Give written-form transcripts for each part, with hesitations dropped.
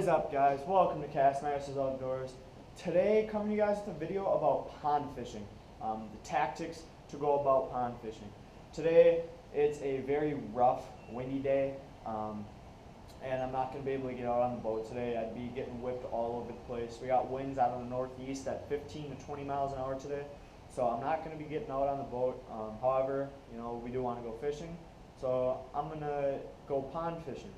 up, guys? Welcome to Castmasters Outdoors. Today, coming to you guys with a video about pond fishing, the tactics to go about pond fishing. Today, it's a very rough, windy day, and I'm not going to be able to get out on the boat today. I'd be getting whipped all over the place. We got winds out of the northeast at 15 to 20 miles an hour today, so I'm not going to be getting out on the boat. However, we do want to go fishing, so I'm going to go pond fishing.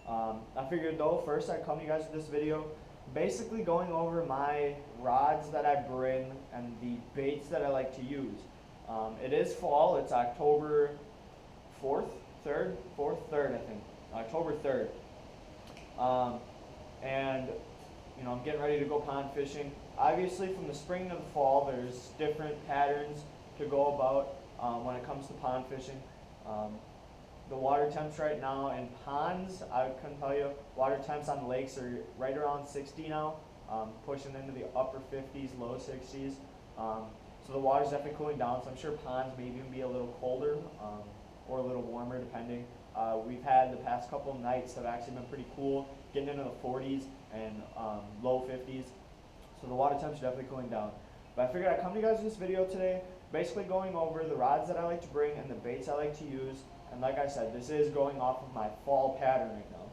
I figured though, first I'd come to you guys with this video, basically going over my rods that I bring and the baits that I like to use. It is fall, it's October 4th, 3rd, I think, October 3rd. And I'm getting ready to go pond fishing. Obviously from the spring to the fall, there's different patterns to go about when it comes to pond fishing. The water temps right now in ponds, I couldn't tell you, water temps on the lakes are right around 60 now, pushing into the upper 50s, low 60s. So the water's definitely cooling down, so I'm sure ponds may even be a little colder or a little warmer depending. We've had the past couple of nights have actually been pretty cool, getting into the 40s and low 50s. So the water temps are definitely cooling down. But I figured I'd come to you guys with this video today, basically going over the rods that I like to bring and the baits I like to use. And like I said, this is going off of my fall pattern right now.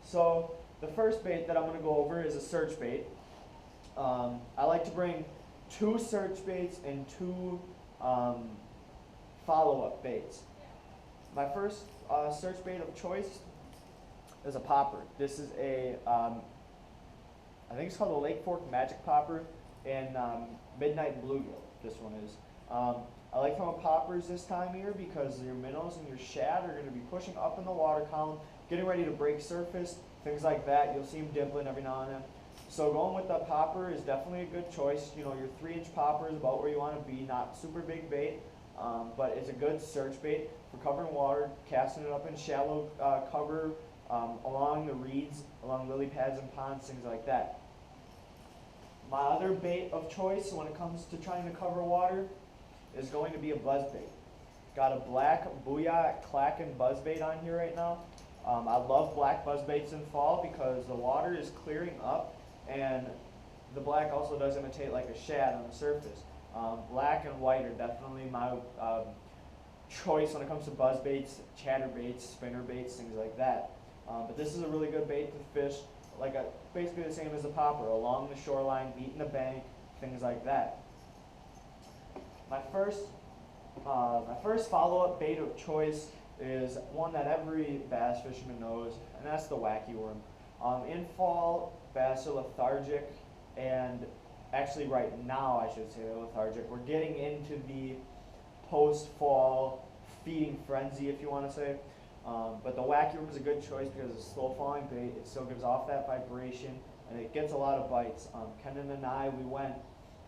So the first bait that I'm going to go over is a search bait. I like to bring 2 search baits and 2 follow-up baits. My first search bait of choice is a popper. This is a, I think it's called a Lake Fork Magic Popper and Midnight Bluegill, this one is. I like throwing poppers this time of year because your minnows and your shad are going to be pushing up in the water column, getting ready to break surface, things like that. You'll see them dimpling every now and then. So going with the popper is definitely a good choice. Your 3-inch popper is about where you want to be, not super big bait, but it's a good search bait for covering water, casting it up in shallow cover, along the reeds, along lily pads and ponds, things like that. My other bait of choice when it comes to trying to cover water is going to be a buzzbait. Got a black Booyah Clackin' buzzbait on here right now. I love black buzzbaits in fall because the water is clearing up and the black also does imitate like a shad on the surface. Black and white are definitely my choice when it comes to buzzbaits, chatterbaits, spinnerbaits, things like that. But this is a really good bait to fish, basically the same as a popper, along the shoreline, beating the bank, things like that. My first follow-up bait of choice is one that every bass fisherman knows, and that's the wacky worm. In fall, bass are lethargic, and actually right now I should say they're lethargic. We're getting into the post-fall feeding frenzy, if you want to say. But the wacky worm is a good choice because it's a slow-falling bait. It still gives off that vibration, and it gets a lot of bites. Kenan and I, we went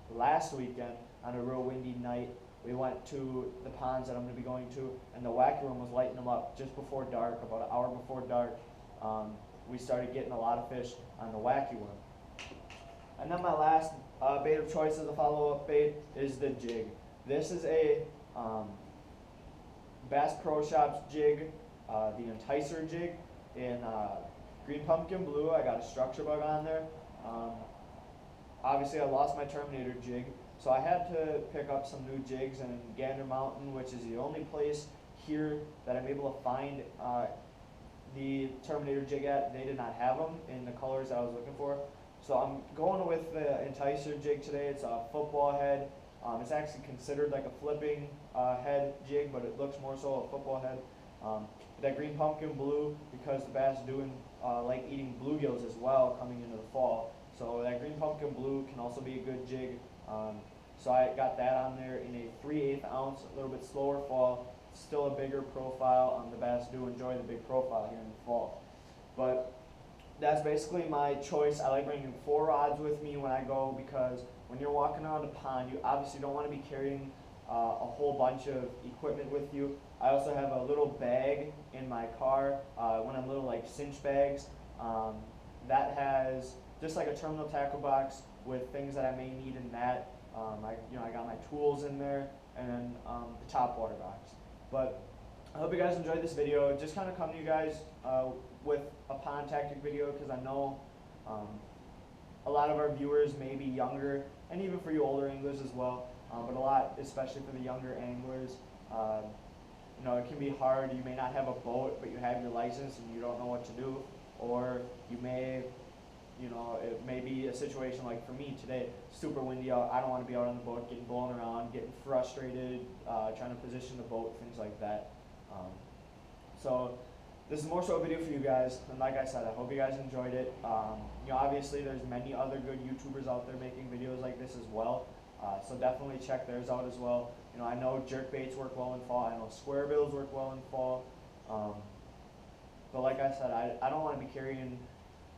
last weekend on a real windy night. We went to the ponds that I'm going to be going to, and the wacky worm was lighting them up just before dark, about an hour before dark. We started getting a lot of fish on the wacky worm. And then my last bait of choice as a follow-up bait is the jig. This is a Bass Pro Shops jig, the Enticer jig in green pumpkin blue. I got a structure bug on there. Obviously, I lost my Terminator jig, so I had to pick up some new jigs in Gander Mountain, which is the only place here that I'm able to find the Terminator jig at. They did not have them in the colors I was looking for. So I'm going with the Enticer jig today. It's a football head. It's actually considered like a flipping head jig, but it looks more so a football head. That green pumpkin blue, because the bass do like eating bluegills as well coming into the fall. So that green pumpkin blue can also be a good jig. So I got that on there in a 3/8 ounce, a little bit slower fall, still a bigger profile. The bass do enjoy the big profile here in the fall. But that's basically my choice. I like bringing 4 rods with me when I go because when you're walking around a pond, you obviously don't want to be carrying a whole bunch of equipment with you. I also have a little bag in my car, one of them little like cinch bags, that has just like a terminal tackle box with things that I may need in that. I got my tools in there, and then the top water box. But I hope you guys enjoyed this video. Just kind of come to you guys with a pond tactic video, because I know a lot of our viewers may be younger, and even for you older anglers as well, but a lot, especially for the younger anglers, you know, it can be hard. You may not have a boat, but you have your license and you don't know what to do, or you may, you know, it may be a situation like for me today, super windy out. I don't want to be out on the boat getting blown around, getting frustrated, trying to position the boat, things like that. So this is more so a video for you guys, and like I said, I hope you guys enjoyed it. You know, obviously there's many other good YouTubers out there making videos like this as well, so definitely check theirs out as well. You know, I know jerkbaits work well in fall, I know square bills work well in fall, but like I said, I don't want to be carrying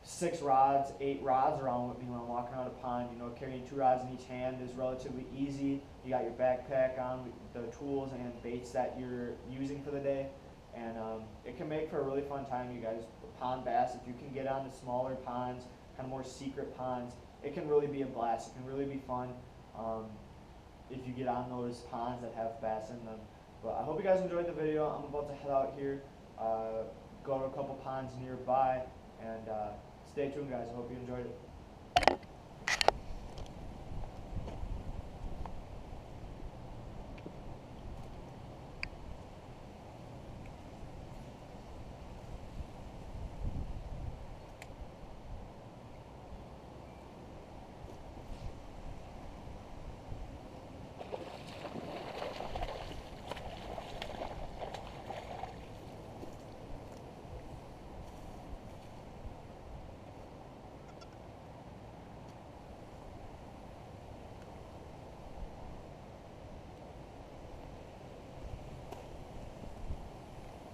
6 rods, 8 rods around with me when I'm walking around a pond. You know, carrying 2 rods in each hand is relatively easy. You got your backpack on, the tools and baits that you're using for the day, and it can make for a really fun time, you guys. Pond bass, if you can get onto smaller ponds, kind of more secret ponds, it can really be a blast. It can really be fun if you get on those ponds that have bass in them. But I hope you guys enjoyed the video. I'm about to head out here, go to a couple ponds nearby, and stay tuned, guys. I hope you enjoyed it.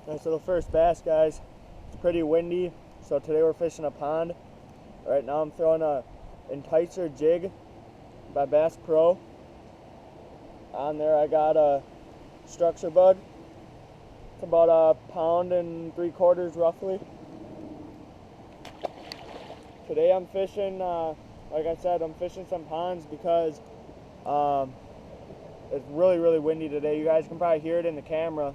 Nice little first bass, guys. It's pretty windy, so today we're fishing a pond. Right now I'm throwing a Enticer jig by Bass Pro. On there I got a structure bug. It's about 1.75 pounds roughly. Today I'm fishing, like I said, I'm fishing some ponds because it's really windy today. You guys can probably hear it in the camera.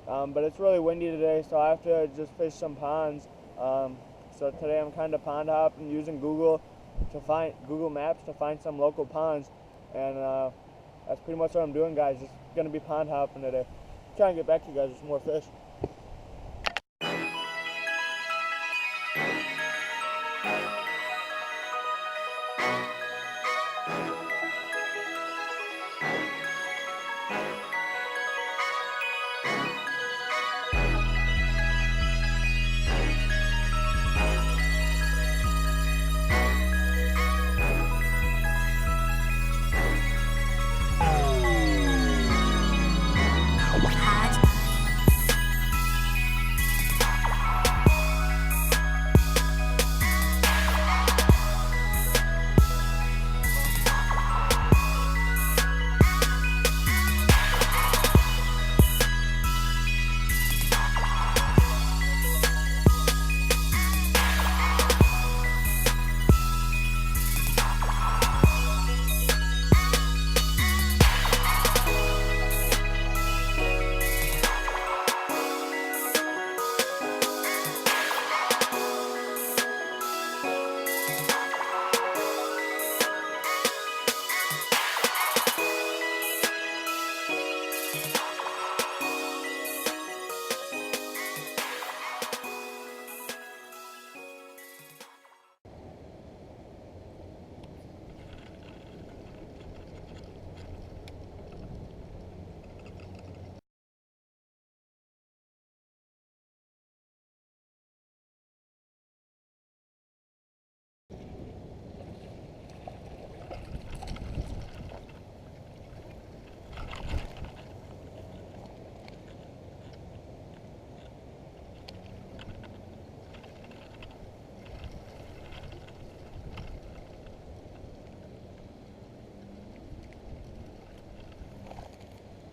But it's really windy today, so I have to just fish some ponds. So today I'm kind of pond hopping, using Google Maps to find some local ponds, and that's pretty much what I'm doing, guys. Just gonna be pond hopping today. Try and get back to you guys with some more fish.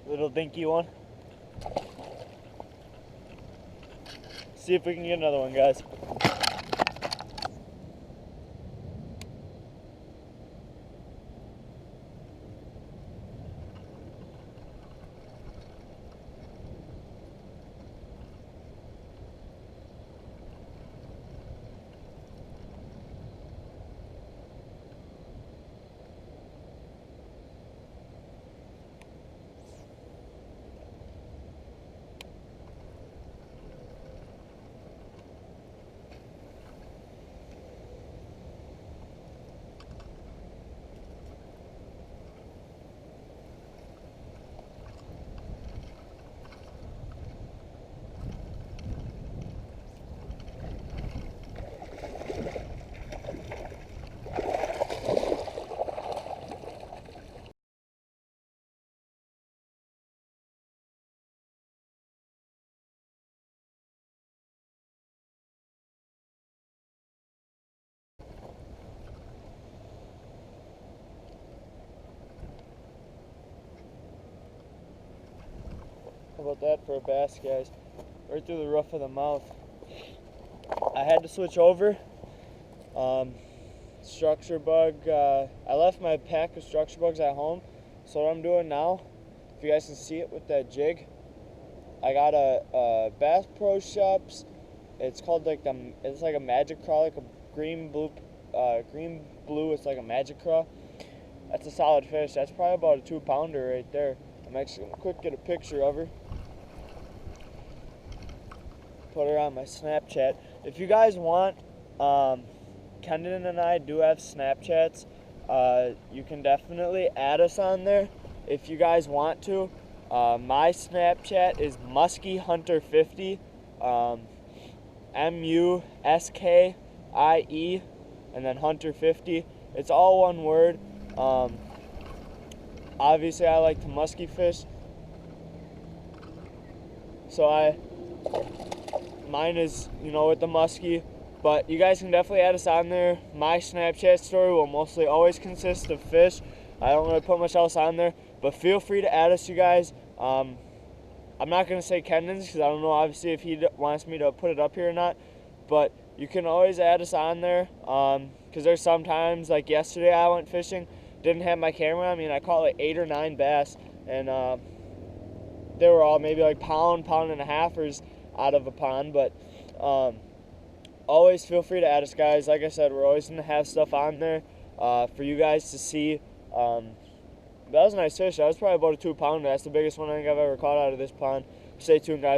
Little dinky one. See if we can get another one, guys. How about that for a bass, guys? Right through the roof of the mouth. I had to switch over. Structure bug. I left my pack of structure bugs at home. So what I'm doing now, if you guys can see it with that jig, I got a Bass Pro Shops. It's called it's like a magic craw, like a green blue. It's like a magic craw. That's a solid fish. That's probably about a 2-pounder right there. I'm actually gonna quick get a picture of her. Put her on my Snapchat. If you guys want, Kendon and I do have Snapchats. You can definitely add us on there if you guys want to. My Snapchat is MuskieHunter50. MUSKIE and then Hunter50. It's all one word. Obviously, I like to musky fish, so mine is, with the muskie. But you guys can definitely add us on there. My Snapchat story will mostly always consist of fish. I don't really put much else on there, but feel free to add us, you guys. I'm not going to say Kendon's because I don't know, obviously, if he wants me to put it up here or not. But you can always add us on there because there's sometimes, like yesterday I went fishing, didn't have my camera on me, and I caught like 8 or 9 bass. And they were all maybe like pound and a halfers out of a pond. But always feel free to add us, guys. Like I said, we're always going to have stuff on there for you guys to see. That was a nice fish. That was probably about a 2-pounder. That's the biggest one I think I've ever caught out of this pond. Stay tuned, guys.